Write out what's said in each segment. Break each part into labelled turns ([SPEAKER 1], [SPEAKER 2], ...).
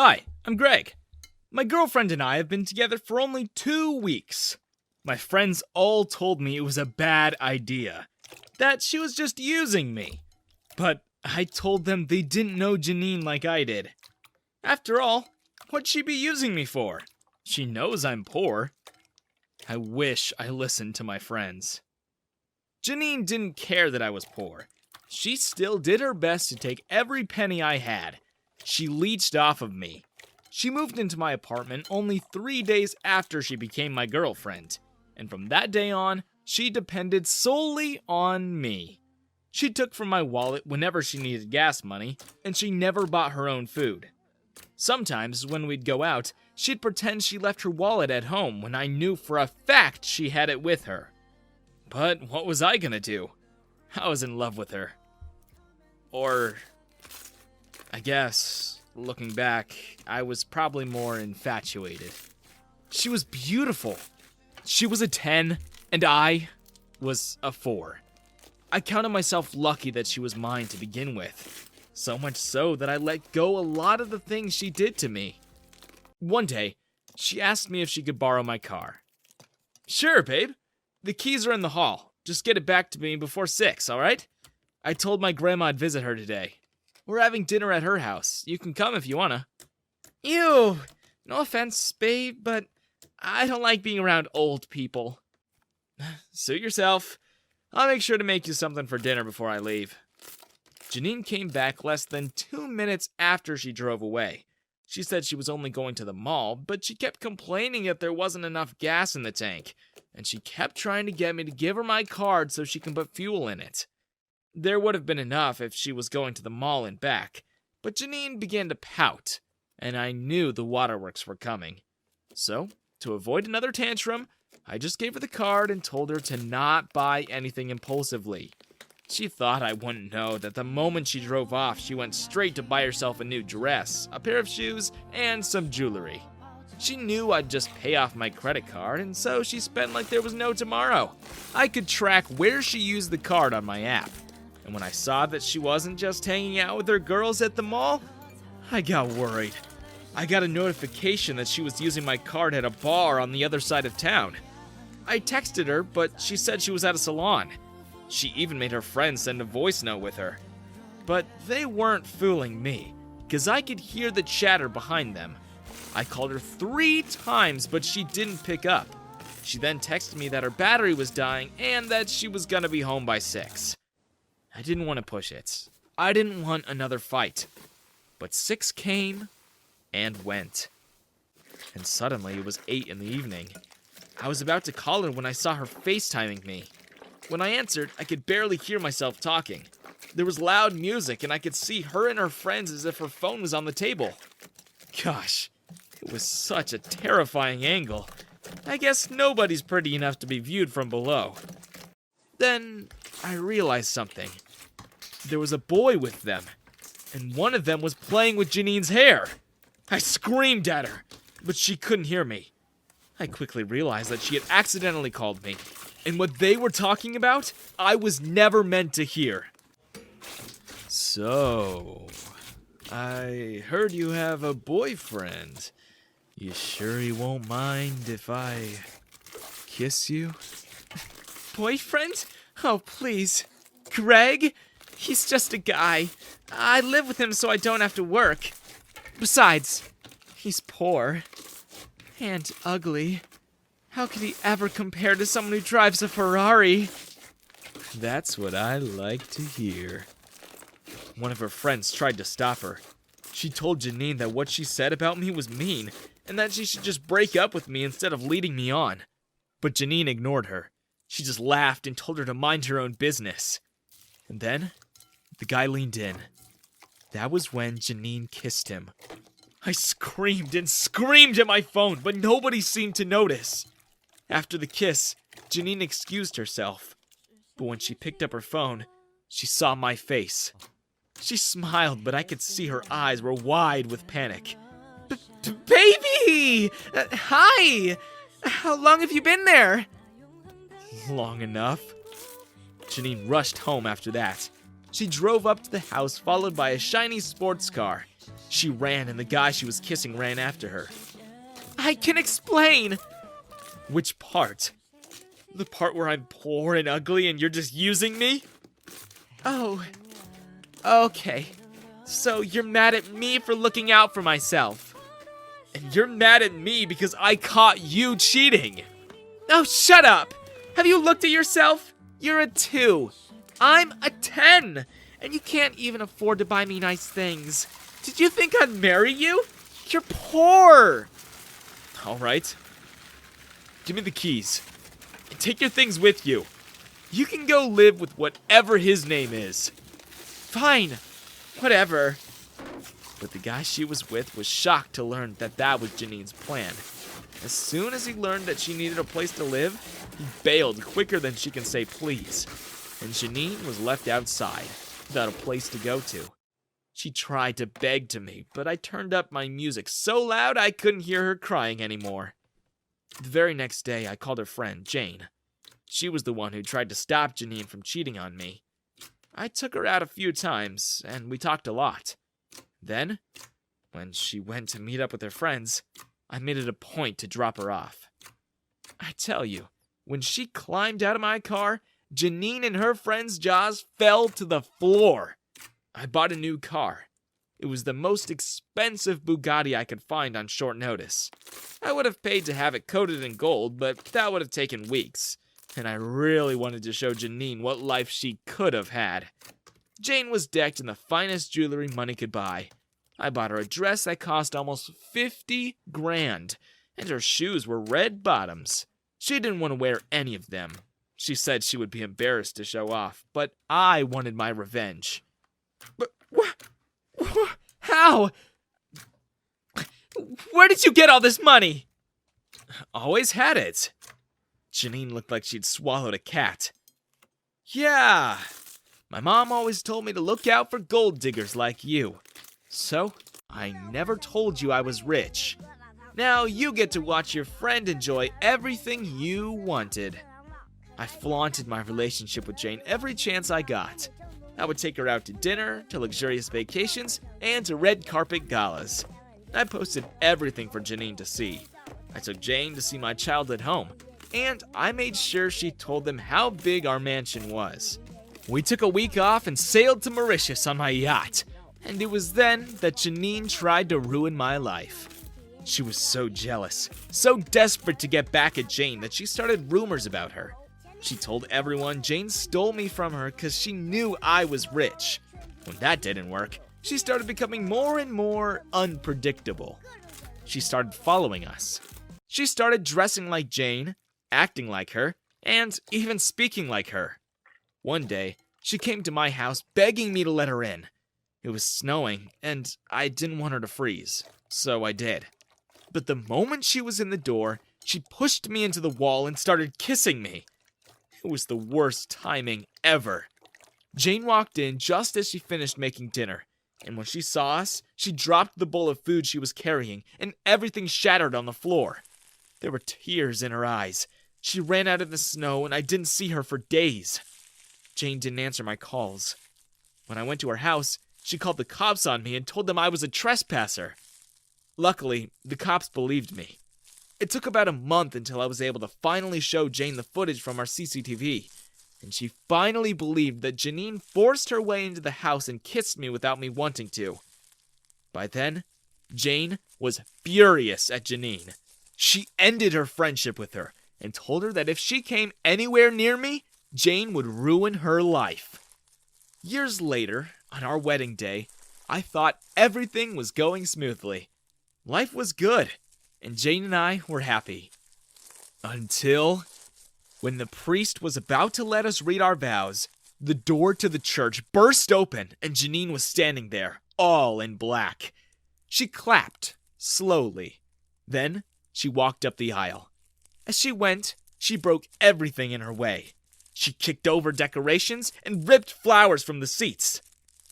[SPEAKER 1] Hi, I'm Greg. My girlfriend and I have been together for only 2 weeks. My friends all told me it was a bad idea, that she was just using me. But I told them they didn't know Janine like I did. After all, what'd she be using me for? She knows I'm poor. I wish I listened to my friends. Janine didn't care that I was poor. She still did her best to take every penny I had. She leached off of me. She moved into my apartment only 3 days after she became my girlfriend, and from that day on, she depended solely on me. She took from my wallet whenever she needed gas money, and she never bought her own food. Sometimes, when we'd go out, she'd pretend she left her wallet at home when I knew for a fact she had it with her. But what was I gonna do? I was in love with her. Or, I guess, looking back, I was probably more infatuated. She was beautiful. She was a 10, and I was a 4. I counted myself lucky that she was mine to begin with. So much so that I let go a lot of the things she did to me. One day, she asked me if she could borrow my car. Sure, babe. The keys are in the hall. Just get it back to me before 6, alright? I told my grandma I'd visit her today. We're having dinner at her house. You can come if you wanna. Ew! No offense, babe, but I don't like being around old people. Suit yourself. I'll make sure to make you something for dinner before I leave. Janine came back less than 2 minutes after she drove away. She said she was only going to the mall, but she kept complaining that there wasn't enough gas in the tank, and she kept trying to get me to give her my card so she can put fuel in it. There would have been enough if she was going to the mall and back, but Janine began to pout, and I knew the waterworks were coming. So, to avoid another tantrum, I just gave her the card and told her to not buy anything impulsively. She thought I wouldn't know that the moment she drove off, she went straight to buy herself a new dress, a pair of shoes, and some jewelry. She knew I'd just pay off my credit card, and so she spent like there was no tomorrow. I could track where she used the card on my app, and when I saw that she wasn't just hanging out with her girls at the mall, I got worried. I got a notification that she was using my card at a bar on the other side of town. I texted her, but she said she was at a salon. She even made her friends send a voice note with her. But they weren't fooling me, because I could hear the chatter behind them. I called her 3 times, but she didn't pick up. She then texted me that her battery was dying and that she was gonna be home by 6. I didn't want to push it. I didn't want another fight. But 6 came and went. And suddenly it was 8 in the evening. I was about to call her when I saw her FaceTiming me. When I answered, I could barely hear myself talking. There was loud music, and I could see her and her friends as if her phone was on the table. Gosh, it was such a terrifying angle. I guess nobody's pretty enough to be viewed from below. Then I realized something. There was a boy with them, and one of them was playing with Janine's hair. I screamed at her, but she couldn't hear me. I quickly realized that she had accidentally called me, and what they were talking about, I was never meant to hear. So, I heard you have a boyfriend. You sure he won't mind if I kiss you? Boyfriend? Oh, please. Greg? He's just a guy. I live with him so I don't have to work. Besides, he's poor. And ugly. How could he ever compare to someone who drives a Ferrari? That's what I like to hear. One of her friends tried to stop her. She told Janine that what she said about me was mean, and that she should just break up with me instead of leading me on. But Janine ignored her. She just laughed and told her to mind her own business. And then, the guy leaned in. That was when Janine kissed him. I screamed and screamed at my phone, but nobody seemed to notice. After the kiss, Janine excused herself. But when she picked up her phone, she saw my face. She smiled, but I could see her eyes were wide with panic. Baby! Hi! How long have you been there? Long enough. Janine rushed home after that. She drove up to the house followed by a shiny sports car. She ran and the guy she was kissing ran after her. I can explain! Which part? The part where I'm poor and ugly and you're just using me? Oh, okay. So you're mad at me for looking out for myself. And you're mad at me because I caught you cheating. Oh, shut up! Have you looked at yourself? You're a 2. I'm a 10. And you can't even afford to buy me nice things. Did you think I'd marry you? You're poor. Alright. Give me the keys. And take your things with you. You can go live with whatever his name is. Fine. Whatever. But the guy she was with was shocked to learn that was Janine's plan. As soon as he learned that she needed a place to live, he bailed quicker than she can say please. And Janine was left outside, without a place to go to. She tried to beg to me, but I turned up my music so loud I couldn't hear her crying anymore. The very next day, I called her friend, Jane. She was the one who tried to stop Janine from cheating on me. I took her out a few times, and we talked a lot. Then, when she went to meet up with her friends, I made it a point to drop her off. I tell you, when she climbed out of my car, Janine and her friends' jaws fell to the floor. I bought a new car. It was the most expensive Bugatti I could find on short notice. I would have paid to have it coated in gold, but that would have taken weeks. And I really wanted to show Janine what life she could have had. Jane was decked in the finest jewelry money could buy. I bought her a dress that cost almost 50 grand, and her shoes were red bottoms. She didn't want to wear any of them. She said she would be embarrassed to show off, but I wanted my revenge. But how? Where did you get all this money? Always had it. Janine looked like she'd swallowed a cat. Yeah, my mom always told me to look out for gold diggers like you. So, I never told you I was rich. Now you get to watch your friend enjoy everything you wanted. I flaunted my relationship with Jane every chance I got. I would take her out to dinner, to luxurious vacations, and to red carpet galas. I posted everything for Janine to see. I took Jane to see my childhood home, and I made sure she told them how big our mansion was. We took a week off and sailed to Mauritius on my yacht, and it was then that Janine tried to ruin my life. She was so jealous, so desperate to get back at Jane that she started rumors about her. She told everyone Jane stole me from her because she knew I was rich. When that didn't work, she started becoming more and more unpredictable. She started following us. She started dressing like Jane, acting like her, and even speaking like her. One day, she came to my house begging me to let her in. It was snowing, and I didn't want her to freeze, so I did. But the moment she was in the door, she pushed me into the wall and started kissing me. It was the worst timing ever. Jane walked in just as she finished making dinner, and when she saw us, she dropped the bowl of food she was carrying, and everything shattered on the floor. There were tears in her eyes. She ran out in the snow, and I didn't see her for days. Jane didn't answer my calls. When I went to her house, she called the cops on me and told them I was a trespasser. Luckily, the cops believed me. It took about a month until I was able to finally show Jane the footage from our CCTV, and she finally believed that Janine forced her way into the house and kissed me without me wanting to. By then, Jane was furious at Janine. She ended her friendship with her and told her that if she came anywhere near me, Jane would ruin her life. Years later, on our wedding day, I thought everything was going smoothly. Life was good, and Jane and I were happy. Until when the priest was about to let us read our vows, the door to the church burst open and Janine was standing there, all in black. She clapped, slowly. Then she walked up the aisle. As she went, she broke everything in her way. She kicked over decorations and ripped flowers from the seats.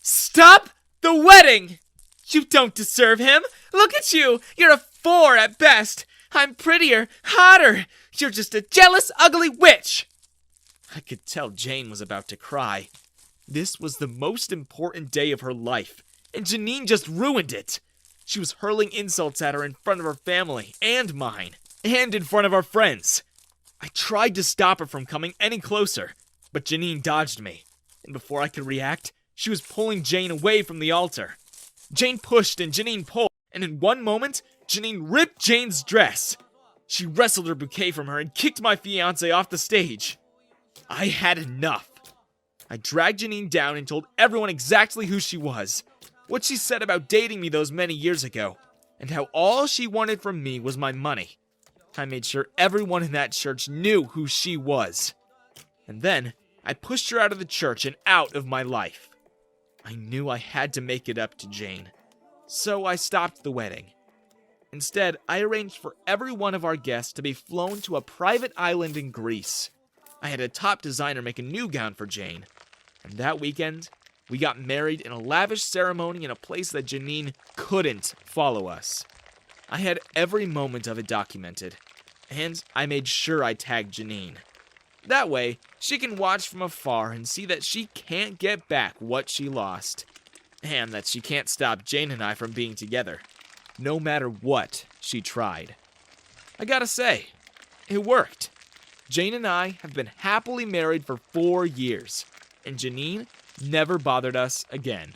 [SPEAKER 1] Stop the wedding! You don't deserve him! Look at you! You're a 4 at best! I'm prettier, hotter! You're just a jealous, ugly witch! I could tell Jane was about to cry. This was the most important day of her life, and Janine just ruined it. She was hurling insults at her in front of her family and mine, and in front of our friends. I tried to stop her from coming any closer, but Janine dodged me, and before I could react, she was pulling Jane away from the altar. Jane pushed and Janine pulled, and in one moment, Janine ripped Jane's dress. She wrestled her bouquet from her and kicked my fiancé off the stage. I had enough. I dragged Janine down and told everyone exactly who she was, what she said about dating me those many years ago, and how all she wanted from me was my money. I made sure everyone in that church knew who she was. And then, I pushed her out of the church and out of my life. I knew I had to make it up to Jane, so I stopped the wedding. Instead, I arranged for every one of our guests to be flown to a private island in Greece. I had a top designer make a new gown for Jane, and that weekend, we got married in a lavish ceremony in a place that Janine couldn't follow us. I had every moment of it documented, and I made sure I tagged Janine. That way, she can watch from afar and see that she can't get back what she lost, and that she can't stop Jane and I from being together, no matter what she tried. I gotta say, it worked. Jane and I have been happily married for 4 years, and Janine never bothered us again.